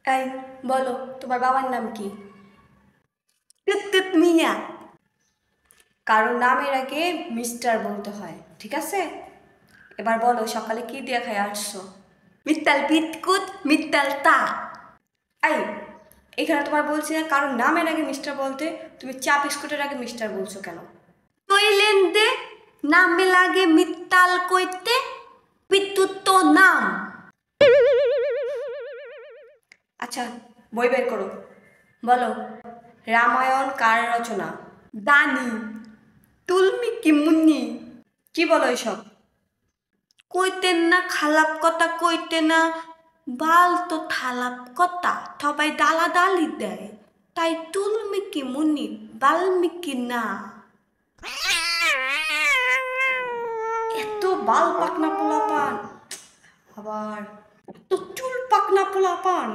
এই বলো তোমার বাবার নাম কি? তিত মিয়া। কারো নামের আগে মিস্টার বলতে হয়, ঠিক আছে? এবার বলো সকালে কি দিয়ে খাই আসছো? মিত্তাল বিতকুত মিত্তাল তা। এই এখানে তোমার বলছি না কারো নামের আগে মিস্টার বলতে, তুমি চা বিস্কুটের আগে মিস্টার বলছো কেন? তৈলেন দে নামে লাগে মিত্তাল কইতে বিদ্যুৎ তো নাম। আচ্ছা, বই বের করো। বলো রামায়ণ কার রচনা? দানি তুলমি কি মুন্নি। কি বলো এসব? কইতেন না খালাপ কথা কইতে না, বাল তো থালাপ কথা সবাই দালা দালি দেয়, তাই তুলমি কি মুন্নি বাল্মীকি না। এত বাল পাকনা পোলাপান, আবার এত চুল পাকনা পোলাপান।